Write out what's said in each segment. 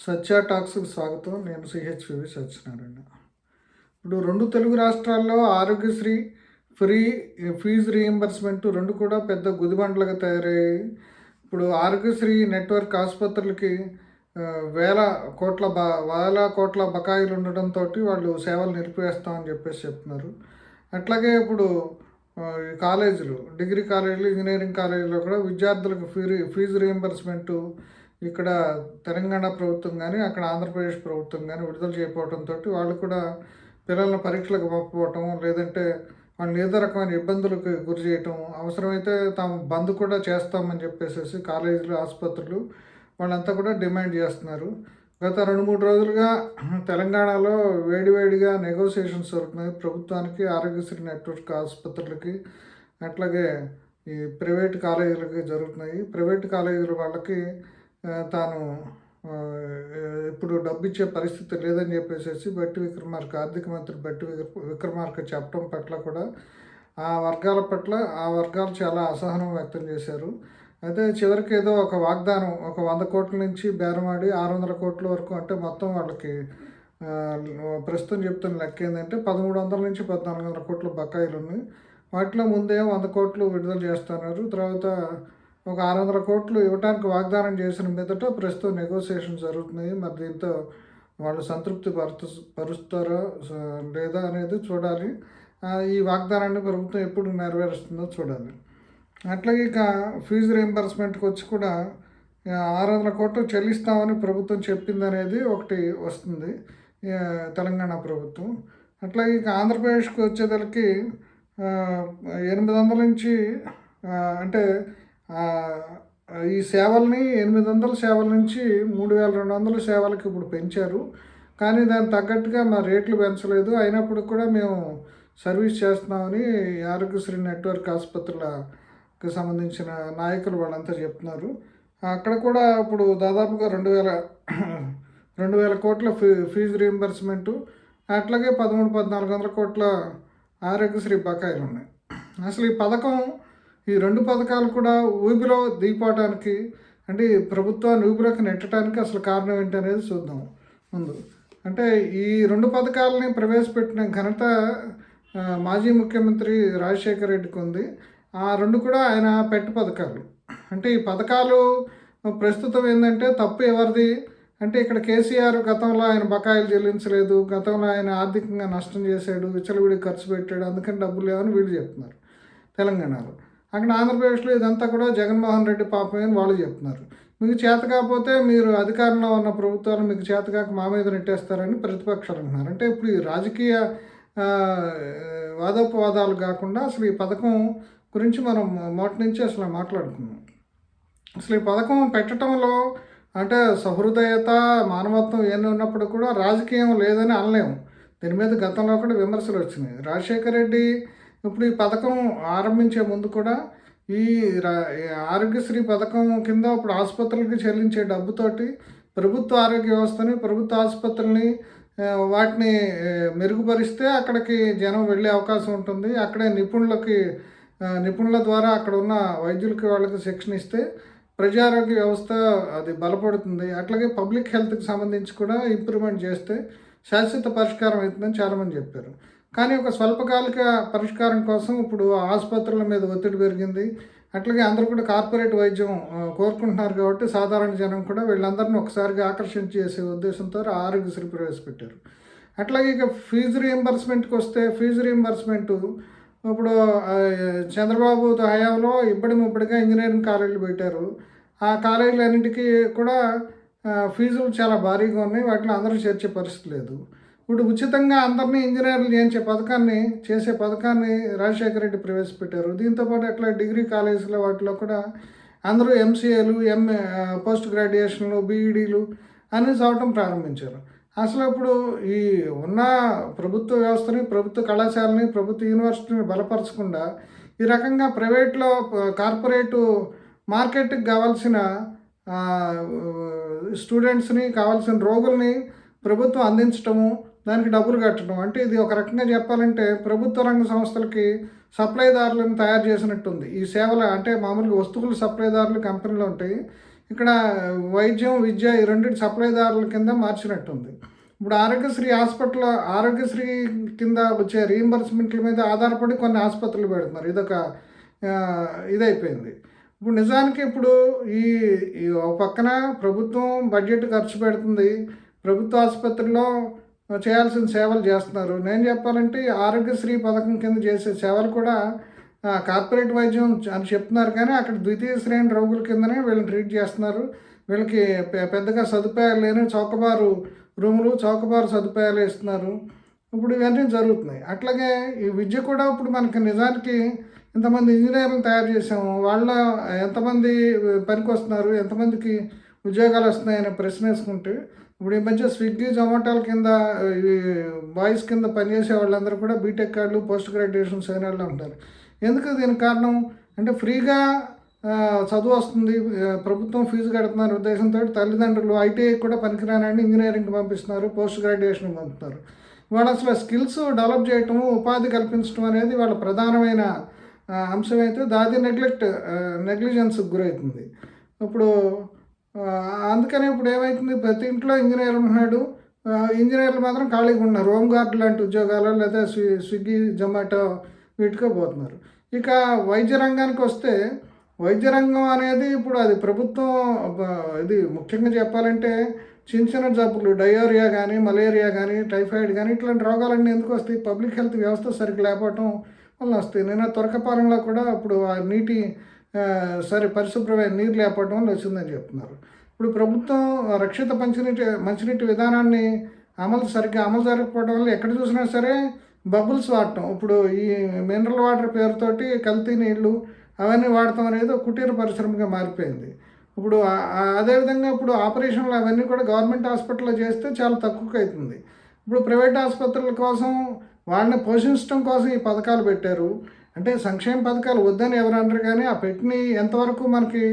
సత్య టాక్స్కి స్వాగతం. నేను సిహెచ్వివి సత్యనారాయణ. ఇప్పుడు రెండు తెలుగు రాష్ట్రాల్లో ఆరోగ్యశ్రీ ఫ్రీ ఫీజు రీయింబర్స్మెంట్ రెండు కూడా పెద్ద గుదిబండలుగా తయారయ్యాయి. ఇప్పుడు ఆరోగ్యశ్రీ నెట్వర్క్ ఆసుపత్రులకి వేల కోట్ల బకాయిలు ఉండడంతో వాళ్ళు సేవలు నిలిపివేస్తామని చెప్తున్నారు. అట్లాగే ఇప్పుడు ఈ కాలేజీలు, డిగ్రీ కాలేజీలు, ఇంజనీరింగ్ కాలేజీలో కూడా విద్యార్థులకు ఫీజు రీయింబర్స్మెంటు ఇక్కడ తెలంగాణ ప్రభుత్వం కానీ అక్కడ ఆంధ్రప్రదేశ్ ప్రభుత్వం కానీ విడుదల చేయకపోవడంతో వాళ్ళు కూడా పిల్లలను పరీక్షలకు పంపకపోవటం, లేదంటే వాళ్ళని ఏదో రకమైన ఇబ్బందులకు గురి చేయటం, అవసరమైతే తాము బంద్ కూడా చేస్తామని చెప్పేసి కాలేజీలు, ఆసుపత్రులు వాళ్ళంతా కూడా డిమాండ్ చేస్తున్నారు. గత 2-3 రోజులుగా తెలంగాణలో వేడివేడిగా నెగోసియేషన్స్ జరుగుతున్నాయి. ప్రభుత్వానికి, ఆరోగ్యశ్రీ నెట్వర్క్ ఆసుపత్రులకి, అట్లాగే ఈ ప్రైవేట్ కాలేజీలకి జరుగుతున్నాయి. ప్రైవేట్ కాలేజీల వాళ్ళకి తాను ఇప్పుడు డబ్బు ఇచ్చే పరిస్థితి లేదని చెప్పేసి బట్టి విక్రమార్క, ఆర్థిక మంత్రి బట్టి విక్రమార్క చెప్పడం పట్ల కూడా ఆ వర్గాలు చాలా అసహనం వ్యక్తం చేశారు. అయితే చివరికి ఏదో ఒక వాగ్దానం, ఒక 100 కోట్ల నుంచి బేరమాడి 600 కోట్ల వరకు, అంటే మొత్తం వాళ్ళకి ప్రస్తుతం చెప్తున్న లెక్క ఏంటంటే 1300 నుంచి 1400 కోట్ల బకాయిలు ఉన్నాయి. వాటిలో ముందే 100 కోట్లు విడుదల చేస్తున్నారు. తర్వాత ఒక 600 కోట్లు ఇవ్వడానికి వాగ్దానం చేసిన మీదట ప్రస్తుతం నెగోసియేషన్ జరుగుతున్నాయి. మరి దీంతో వాళ్ళు సంతృప్తి పరుస్తారో లేదా అనేది చూడాలి. ఈ వాగ్దానాన్ని ప్రభుత్వం ఎప్పుడు నెరవేరుస్తుందో చూడాలి. అట్లాగే ఇక ఫీజు రీయింబర్స్మెంట్కి వచ్చి కూడా 600 కోట్లు చెల్లిస్తామని ప్రభుత్వం చెప్పిందనేది ఒకటి వస్తుంది, తెలంగాణ ప్రభుత్వం. అట్లాగే ఇక ఆంధ్రప్రదేశ్కి వచ్చేసరికి 800 నుంచి అంటే ఈ సేవల్ని 800 సేవల నుంచి 3200 సేవలకి ఇప్పుడు పెంచారు. కానీ దానికి తగ్గట్టుగా మా రేట్లు పెంచలేదు. అయినప్పుడు కూడా మేము సర్వీస్ చేస్తున్నామని ఆరోగ్యశ్రీ నెట్వర్క్ ఆసుపత్రులకు సంబంధించిన నాయకులు వాళ్ళంతా చెప్తున్నారు. అక్కడ కూడా ఇప్పుడు దాదాపుగా 2000 కోట్ల ఫీజు రీయింబర్స్మెంటు, అట్లాగే 1300-1400 కోట్ల ఆరోగ్యశ్రీ బకాయిలు ఉన్నాయి. అసలు ఈ పథకం, ఈ 2 పథకాలు కూడా ఊపిలో దిగిపోవటానికి, అంటే ప్రభుత్వాన్ని ఊపిలోకి నెట్టడానికి అసలు కారణం ఏంటనేది చూద్దాం ముందు. అంటే ఈ 2 పథకాలని ప్రవేశపెట్టిన ఘనత మాజీ ముఖ్యమంత్రి రాజశేఖర రెడ్డికి ఉంది. ఆ 2 కూడా ఆయన పెట్టు పథకాలు. అంటే ఈ పథకాలు ప్రస్తుతం ఏంటంటే తప్పు ఎవరిది అంటే, ఇక్కడ కేసీఆర్ గతంలో ఆయన బకాయిలు చెల్లించలేదు, గతంలో ఆయన ఆర్థికంగా నష్టం చేశాడు, విచ్చలవిడి ఖర్చు పెట్టాడు, అందుకని డబ్బులు లేవని వీళ్ళు చెప్తున్నారు తెలంగాణలో. అక్కడ ఆంధ్రప్రదేశ్లో ఇదంతా కూడా జగన్మోహన్ రెడ్డి పాపమే అని వాళ్ళు చెప్తున్నారు. మీకు చేత కాకపోతే మీరు అధికారంలో ఉన్న ప్రభుత్వాలు మీకు చేతకాక మా మీద నెట్టేస్తారని ప్రతిపక్షాలు అంటున్నారు. అంటే ఇప్పుడు ఈ రాజకీయ వాదోపవాదాలు కాకుండా అసలు ఈ పథకం గురించి మనం మొదటి నుంచి అసలు మాట్లాడుకున్నాం. అసలు ఈ పథకం పెట్టడంలో అంటే సహృదయత, మానవత్వం ఏమి ఉన్నప్పుడు కూడా రాజకీయం లేదని అనలేము. దీని మీద గతంలో కూడా విమర్శలు వచ్చినాయి. రాజశేఖర రెడ్డి ఇప్పుడు ఈ పథకం ఆరంభించే ముందు కూడా ఈ ఆరోగ్యశ్రీ పథకం కింద ఇప్పుడు ఆసుపత్రులకి చెల్లించే డబ్బుతోటి ప్రభుత్వ ఆరోగ్య వ్యవస్థని, ప్రభుత్వ ఆసుపత్రుల్ని వాటిని మెరుగుపరిస్తే అక్కడికి జనం వెళ్ళే అవకాశం ఉంటుంది. అక్కడే నిపుణుల ద్వారా అక్కడ ఉన్న వైద్యులకి వాళ్ళకి శిక్షణ ఇస్తే ప్రజారోగ్య వ్యవస్థ అది బలపడుతుంది. అట్లాగే పబ్లిక్ హెల్త్కి సంబంధించి కూడా ఇంప్రూవ్మెంట్ చేస్తే శాశ్వత పరిష్కారం అవుతుందని చాలామంది చెప్పారు. కానీ ఒక స్వల్పకాలిక పరిష్కారం కోసం ఇప్పుడు ఆసుపత్రుల మీద ఒత్తిడి పెరిగింది. అట్లాగే అందరూ కూడా కార్పొరేట్ వైద్యం కోరుకుంటున్నారు కాబట్టి సాధారణ జనం కూడా వీళ్ళందరినీ ఒకసారిగా ఆకర్షించి చేసే ఉద్దేశంతో ఆరోగ్యశ్రీ ప్రవేశపెట్టారు. అట్లాగే ఇక ఫీజు రీయింబర్స్మెంట్కి వస్తే, ఫీజు రీయింబర్స్మెంటు ఇప్పుడు చంద్రబాబు హయాంలో ముబ్బడిగా ఇంజనీరింగ్ కాలేజీలు పెట్టారు. ఆ కాలేజీలన్నింటికీ కూడా ఫీజులు చాలా భారీగా ఉన్నాయి. వాటిలో అందరూ చేర్చే పరిస్థితి లేదు. ఇప్పుడు ఉచితంగా అందరినీ ఇంజనీర్లు చేసే పథకాన్ని రాజశేఖర రెడ్డి ప్రవేశపెట్టారు. దీంతోపాటు అట్లా డిగ్రీ కాలేజీలో వాటిలో కూడా అందరూ ఎంసీఏలు, పోస్ట్ గ్రాడ్యుయేషన్లు, బీఈడీలు అన్నీ చదవటం ప్రారంభించారు. అసలు ఇప్పుడు ఈ ఉన్న ప్రభుత్వ వ్యవస్థని, ప్రభుత్వ కళాశాలని, ప్రభుత్వ యూనివర్సిటీని బలపరచకుండా ఈ రకంగా ప్రైవేట్లో కార్పొరేటు మార్కెట్కి కావాల్సిన స్టూడెంట్స్ని, కావాల్సిన రోగుల్ని ప్రభుత్వం అందించటము, దానికి డబ్బులు కట్టడం. అంటే ఇది ఒక రకంగా చెప్పాలంటే ప్రభుత్వ రంగ సంస్థలకి సప్లైదారులను తయారు చేసినట్టుంది. ఈ సేవలు అంటే మామూలుగా వస్తువులు సప్లైదారులు కంపెనీలు ఉంటాయి. ఇక్కడ వైద్యం, విద్య ఈ రెండింటి సప్లైదారుల కింద మార్చినట్టుంది. ఇప్పుడు ఆరోగ్యశ్రీ కింద వచ్చే రీయింబర్స్మెంట్ల మీద ఆధారపడి కొన్ని ఆసుపత్రులు పెడుతున్నారు. ఇదైపోయింది. ఇప్పుడు నిజానికి ఇప్పుడు ఈ ఈ ఒక పక్కన ప్రభుత్వం బడ్జెట్ ఖర్చు పెడుతుంది. ప్రభుత్వ ఆసుపత్రిలో చేయాల్సిన సేవలు చేస్తున్నారు. నేను చెప్పాలంటే ఆరోగ్యశ్రీ పథకం కింద చేసే సేవలు కూడా కార్పొరేట్ వైద్యం అని చెప్తున్నారు, కానీ అక్కడ ద్వితీయ శ్రేణి రోగుల కిందనే వీళ్ళని ట్రీట్ చేస్తున్నారు. వీళ్ళకి పెద్దగా సదుపాయాలు లేని చౌకబారు రూములు, చౌకబారు సదుపాయాలు ఇస్తున్నారు. ఇప్పుడు ఇవన్నీ జరుగుతున్నాయి. అట్లాగే ఈ విద్య కూడా ఇప్పుడు మనకి నిజానికి ఇంతమంది ఇంజనీర్లను తయారు చేసాము, వాళ్ళ ఎంతమంది పనికి వస్తున్నారు, ఎంతమందికి ఉద్యోగాలు వస్తున్నాయనే ప్రశ్న వేసుకుంటే ఇప్పుడు ఈ మధ్య స్విగ్గీ, జొమాటోల కింద ఈ బాయ్స్ కింద పనిచేసే వాళ్ళందరూ కూడా బీటెక్ వాళ్ళు, పోస్ట్ గ్రాడ్యుయేషన్ అయిన వాళ్ళు ఉంటారు. ఎందుకు దీనికి కారణం అంటే ఫ్రీగా చదువు వస్తుంది, ప్రభుత్వం ఫీజు కడుతున్నారు ఉద్దేశంతో తల్లిదండ్రులు ఐటీఐ కూడా పనికిరానని ఇంజనీరింగ్కి పంపిస్తున్నారు, పోస్ట్ గ్రాడ్యుయేషన్కి పంపుతున్నారు. వాళ్ళు అసలు స్కిల్స్ డెవలప్ చేయటము, ఉపాధి కల్పించడం అనేది వాళ్ళ ప్రధానమైన అంశం అయితే దాది నెగ్లిజెన్స్కి గురవుతుంది. ఇప్పుడు అందుకని ఇప్పుడు ఏమవుతుంది, ప్రతి ఇంట్లో ఇంజనీర్ ఉంటున్నాడు, ఇంజనీర్లు మాత్రం ఖాళీగా ఉన్నారు. హోమ్ గార్డ్ లాంటి ఉద్యోగాలు లేదా స్విగ్గీ, జొమాటో వీటికే పోతున్నారు. ఇక వైద్య రంగానికి వస్తే వైద్య రంగం అనేది ఇప్పుడు అది ప్రభుత్వం ఇది ముఖ్యంగా చెప్పాలంటే చిన్న చిన్న జబ్బులు డయోరియా కానీ, మలేరియా కానీ, టైఫాయిడ్ కానీ ఇట్లాంటి రోగాలన్నీ ఎందుకు వస్తాయి? పబ్లిక్ హెల్త్ వ్యవస్థ సరిగ్గా లేకపోవటం వల్ల వస్తాయి. నేను తురకపాలెంలో కూడా ఇప్పుడు ఆ నీటి పరిశుభ్రమైన నీరు లేకపోవడం వల్ల వచ్చిందని చెప్తున్నారు. ఇప్పుడు ప్రభుత్వం రక్షిత మంచినీటి విధానాన్ని సరిగ్గా అమలు జరగకపోవడం వల్ల ఎక్కడ చూసినా సరే బబుల్స్ వాడటం, ఇప్పుడు ఈ మినరల్ వాటర్ పేరుతోటి కల్తీ నీళ్ళు అవన్నీ వాడటం అనేది ఒక కుటీర పరిశ్రమగా మారిపోయింది. ఇప్పుడు అదేవిధంగా ఇప్పుడు ఆపరేషన్లు అవన్నీ కూడా గవర్నమెంట్ హాస్పిటల్లో చేస్తే చాలా తక్కువగా అవుతుంది. ఇప్పుడు ప్రైవేట్ ఆసుపత్రుల కోసం వాళ్ళని పోషించడం కోసం ఈ పథకాలు పెట్టారు. అంటే సంక్షేమ పథకాలు వద్దని ఎవరు అనరు, కానీ ఆ పెట్టినవి ఎంతవరకు మనకి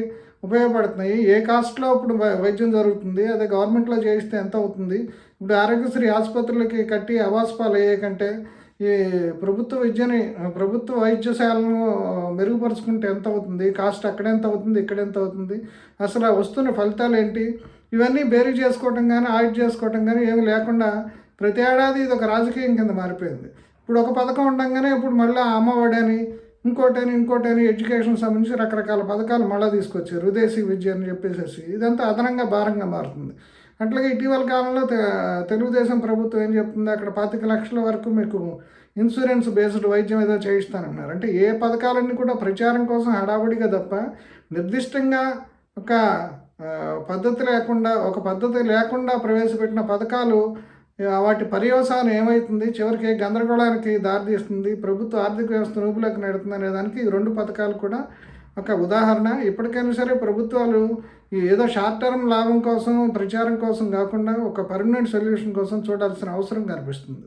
ఉపయోగపడుతున్నాయి, ఏ కాస్ట్లో ఇప్పుడు వైద్యం జరుగుతుంది, అదే గవర్నమెంట్లో చేయిస్తే ఎంత అవుతుంది? ఇప్పుడు ఆరోగ్యశ్రీ ఆసుపత్రులకి కట్టి అవాస్పాలు అయ్యే కంటే ఈ ప్రభుత్వ వైద్యశాలను మెరుగుపరుచుకుంటే ఎంత అవుతుంది, కాస్ట్ అక్కడ ఎంత అవుతుంది, ఇక్కడ ఎంత అవుతుంది, అసలు వస్తున్న ఫలితాలు ఏంటి, ఇవన్నీ బేరీ చేసుకోవటం కానీ ఆడిట్ చేసుకోవటం కానీ ఏమి లేకుండా ప్రతి ఏడాది ఇది ఒక రాజకీయం కింద మారిపోయింది. ఇప్పుడు ఒక పథకం ఉండగానే ఇప్పుడు మళ్ళీ అమ్మఒడి అని ఇంకోటని ఎడ్యుకేషన్ సంబంధించి రకరకాల పథకాలు మళ్ళీ తీసుకొచ్చారు, విదేశీ విద్య అని చెప్పేసి ఇదంతా అదనంగా భారంగా మారుతుంది. అట్లాగే ఇటీవల కాలంలో తెలుగుదేశం ప్రభుత్వం ఏం చెప్తుంది, అక్కడ 25 లక్షల వరకు మీకు ఇన్సూరెన్స్ బేస్డ్ వైద్యం ఏదో చేయిస్తానన్నారు. అంటే ఏ పథకాలన్నీ కూడా ప్రచారం కోసం హడావుడిగా తప్ప నిర్దిష్టంగా ఒక పద్ధతి లేకుండా ప్రవేశపెట్టిన పథకాలు వాటి పర్యవసానం ఏమవుతుంది, చివరికి గందరగోళానికి దారితీస్తుంది, ప్రభుత్వ ఆర్థిక వ్యవస్థ రూపులోకి నెడుతుంది అనేదానికి ఈ 2 పథకాలు కూడా ఒక ఉదాహరణ. ఇప్పటికైనా సరే ప్రభుత్వాలు ఏదో షార్ట్ టర్మ్ లాభం కోసం, ప్రచారం కోసం కాకుండా ఒక పర్మనెంట్ సొల్యూషన్ కోసం చూడాల్సిన అవసరం కనిపిస్తుంది.